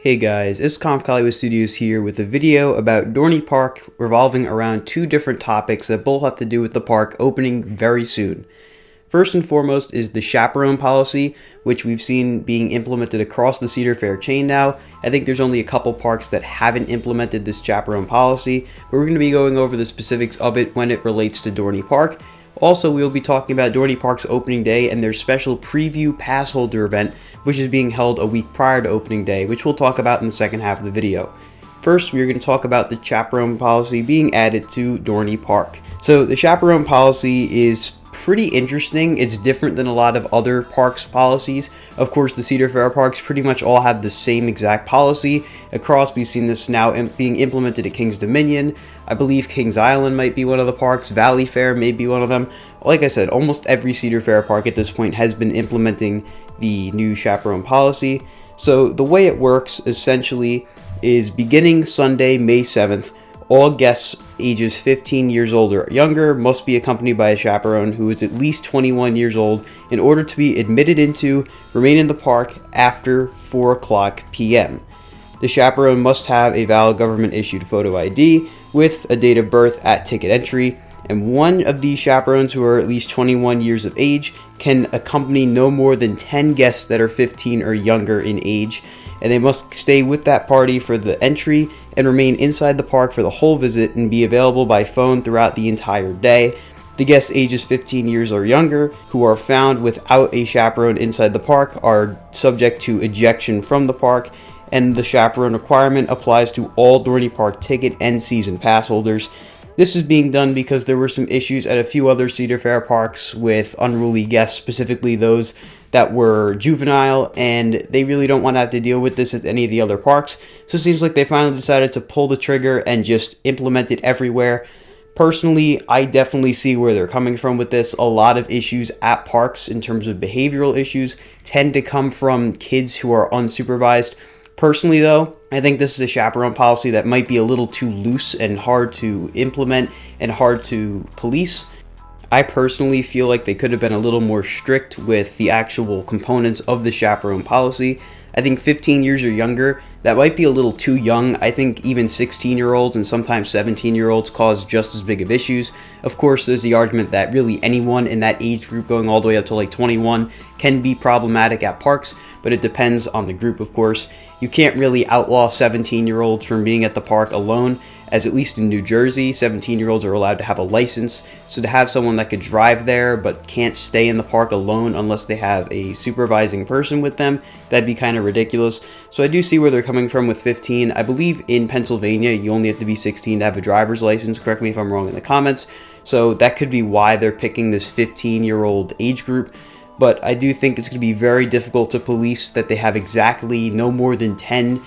Hey guys, it's Hollywood Studios here with a video about Dorney Park revolving around two different topics that both have to do with the park opening very soon. First and foremost is the Chaperone Policy, which we've seen being implemented across the Cedar Fair chain now. I think there's only a couple parks that haven't implemented this Chaperone Policy, but we're going to be going over the specifics of it when it relates to Dorney Park. Also, we'll be talking about Dorney Park's opening day and their special preview pass holder event, which is being held a week prior to opening day, which we'll talk about in the second half of the video. First, we're going to talk about the Chaperone Policy being added to Dorney Park. So the Chaperone Policy is pretty interesting. It's different than a lot of other parks' policies. Of course, the Cedar Fair parks pretty much all have the same exact policy. Across, we've seen this now being implemented at King's Dominion. I believe Kings Island might be one of the parks. Valley Fair may be one of them. Like I said, almost every Cedar Fair park at this point has been implementing the new Chaperone Policy. So the way it works essentially is beginning Sunday, May 7th, all guests ages 15 years old or younger must be accompanied by a chaperone who is at least 21 years old in order to be admitted into, remain in the park after 4 o'clock p.m. The chaperone must have a valid government-issued photo ID with a date of birth at ticket entry, and one of these chaperones who are at least 21 years of age can accompany no more than 10 guests that are 15 or younger in age, and they must stay with that party for the entry and remain inside the park for the whole visit and be available by phone throughout the entire day. The guests ages 15 years or younger who are found without a chaperone inside the park are subject to ejection from the park, and the chaperone requirement applies to all Dorney Park ticket and season pass holders. This is being done because there were some issues at a few other Cedar Fair parks with unruly guests, specifically those that were juvenile, and they really don't want to have to deal with this at any of the other parks. So it seems like they finally decided to pull the trigger and just implement it everywhere. Personally, I definitely see where they're coming from with this. A lot of issues at parks in terms of behavioral issues tend to come from kids who are unsupervised. Personally, though, I think this is a chaperone policy that might be a little too loose and hard to implement and hard to police. I personally feel like they could have been a little more strict with the actual components of the chaperone policy. I think 15 years or younger, that might be a little too young. I think even 16-year-olds and sometimes 17-year-olds cause just as big of issues. Of course, there's the argument that really anyone in that age group going all the way up to like 21 can be problematic at parks, but it depends on the group, of course. You can't really outlaw 17-year-olds from being at the park alone, as at least in New Jersey, 17-year-olds are allowed to have a license. So to have someone that could drive there but can't stay in the park alone unless they have a supervising person with them, that'd be kind of ridiculous. So I do see where they're coming from with 15. I believe in Pennsylvania, you only have to be 16 to have a driver's license. Correct me if I'm wrong in the comments. So that could be why they're picking this 15-year-old age group. But I do think it's going to be very difficult to police that they have exactly no more than 10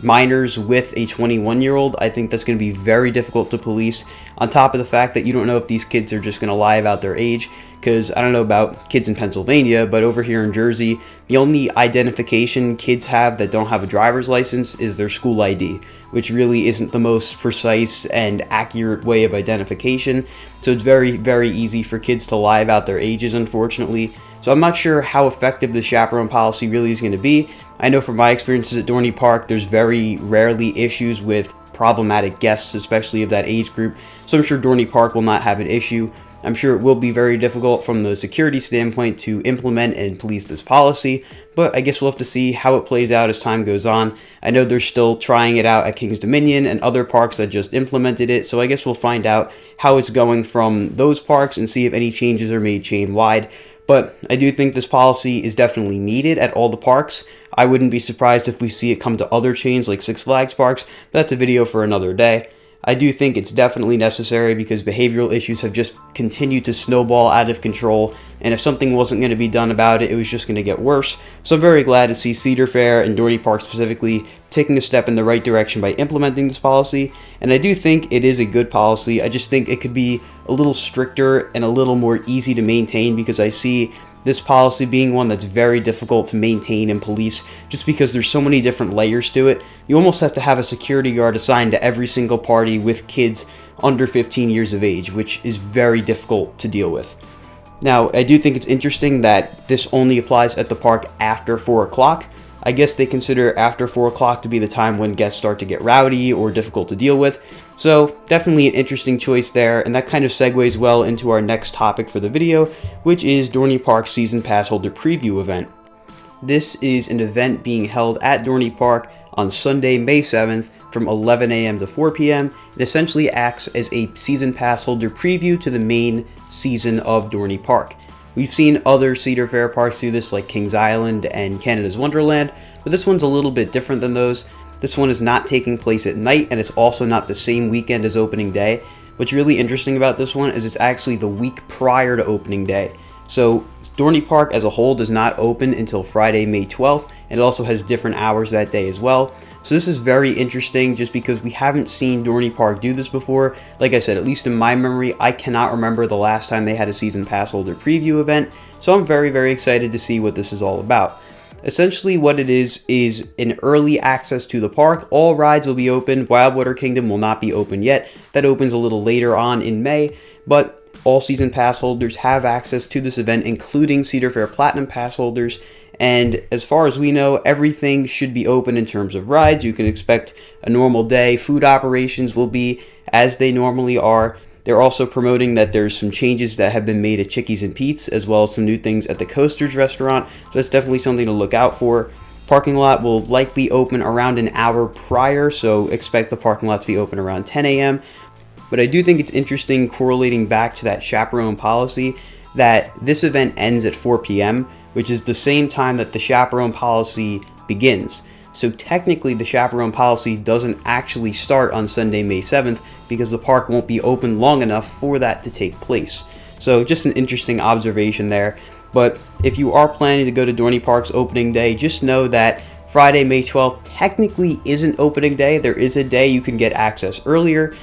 minors with a 21-year-old. I think that's going to be very difficult to police, on top of the fact that you don't know if these kids are just going to lie about their age, because I don't know about kids in Pennsylvania, but over here in Jersey, the only identification kids have that don't have a driver's license is their school ID, which really isn't the most precise and accurate way of identification. So it's very, very easy for kids to lie about their ages, unfortunately. So I'm not sure how effective the chaperone policy really is going to be. I know from my experiences at Dorney Park, there's very rarely issues with problematic guests, especially of that age group. So I'm sure Dorney Park will not have an issue. I'm sure it will be very difficult from the security standpoint to implement and police this policy, but I guess we'll have to see how it plays out as time goes on. I know they're still trying it out at King's Dominion and other parks that just implemented it, so I guess we'll find out how it's going from those parks and see if any changes are made chain-wide. But I do think this policy is definitely needed at all the parks. I wouldn't be surprised if we see it come to other chains like Six Flags parks, but that's a video for another day. I do think it's definitely necessary because behavioral issues have just continued to snowball out of control, and if something wasn't going to be done about it, it was just going to get worse. So I'm very glad to see Cedar Fair and Dorney Park specifically taking a step in the right direction by implementing this policy, and I do think it is a good policy. I just think it could be a little stricter and a little more easy to maintain, because I see this policy being one that's very difficult to maintain and police just because there's so many different layers to it. You almost have to have a security guard assigned to every single party with kids under 15 years of age, which is very difficult to deal with. Now, I do think it's interesting that this only applies at the park after 4 o'clock. I guess they consider after 4 o'clock to be the time when guests start to get rowdy or difficult to deal with. So definitely an interesting choice there, and that kind of segues well into our next topic for the video, which is Dorney Park's Season Pass Holder Preview event. This is an event being held at Dorney Park on Sunday, May 7th from 11 a.m. to 4 p.m. It essentially acts as a Season Pass Holder preview to the main season of Dorney Park. We've seen other Cedar Fair parks do this, like Kings Island and Canada's Wonderland, but this one's a little bit different than those. This one is not taking place at night, and it's also not the same weekend as opening day. What's really interesting about this one is it's actually the week prior to opening day. So Dorney Park as a whole does not open until Friday, May 12th, and it also has different hours that day as well. So this is very interesting just because we haven't seen Dorney Park do this before. Like I said, at least in my memory, I cannot remember the last time they had a Season Pass Holder preview event. So I'm very, very excited to see what this is all about. Essentially what it is an early access to the park. All rides will be open. Wildwater Kingdom will not be open yet. That opens a little later on in May, but all Season Pass holders have access to this event, including Cedar Fair Platinum Pass holders. And as far as we know, everything should be open in terms of rides. You can expect a normal day. Food operations will be as they normally are. They're also promoting that there's some changes that have been made at Chickies and Pete's, as well as some new things at the Coasters restaurant. So that's definitely something to look out for. Parking lot will likely open around an hour prior, so expect the parking lot to be open around 10 a.m. But I do think it's interesting, correlating back to that Chaperone Policy, that this event ends at 4 p.m., which is the same time that the Chaperone Policy begins. So technically the Chaperone Policy doesn't actually start on Sunday, May 7th, because the park won't be open long enough for that to take place. So just an interesting observation there. But if you are planning to go to Dorney Park's opening day, just know that Friday, May 12th technically isn't opening day. There is a day you can get access earlier,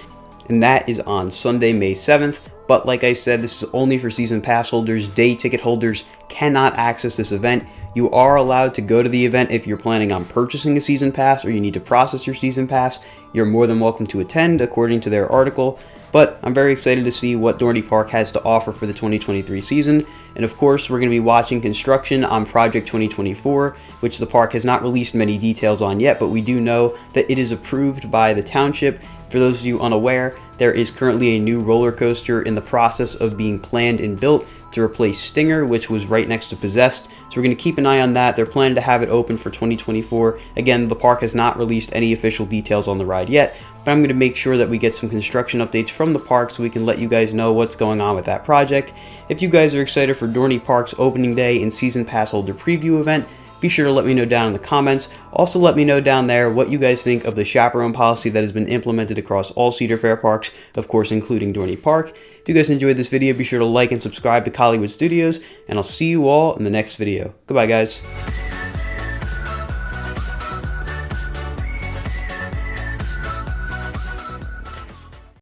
and that is on Sunday, May 7th. But like I said, this is only for Season Pass holders. Day ticket holders cannot access this event. You are allowed to go to the event if you're planning on purchasing a Season Pass or you need to process your Season Pass. You're more than welcome to attend according to their article. But I'm very excited to see what Dorney Park has to offer for the 2023 season. And of course, we're going to be watching construction on Project 2024, which the park has not released many details on yet, but we do know that it is approved by the township. For those of you unaware, there is currently a new roller coaster in the process of being planned and built to replace Stinger, which was right next to Possessed. So we're going to keep an eye on that. They're planning to have it open for 2024. Again, the park has not released any official details on the ride yet, but I'm going to make sure that we get some construction updates from the park so we can let you guys know what's going on with that project. If you guys are excited for Dorney Park's opening day and Season Pass Holder Preview event, be sure to let me know down in the comments. Also let me know down there what you guys think of the Chaperone Policy that has been implemented across all Cedar Fair parks, of course including Dorney Park. If you guys enjoyed this video, be sure to like and subscribe to Collywood Studios, and I'll see you all in the next video. Goodbye, guys.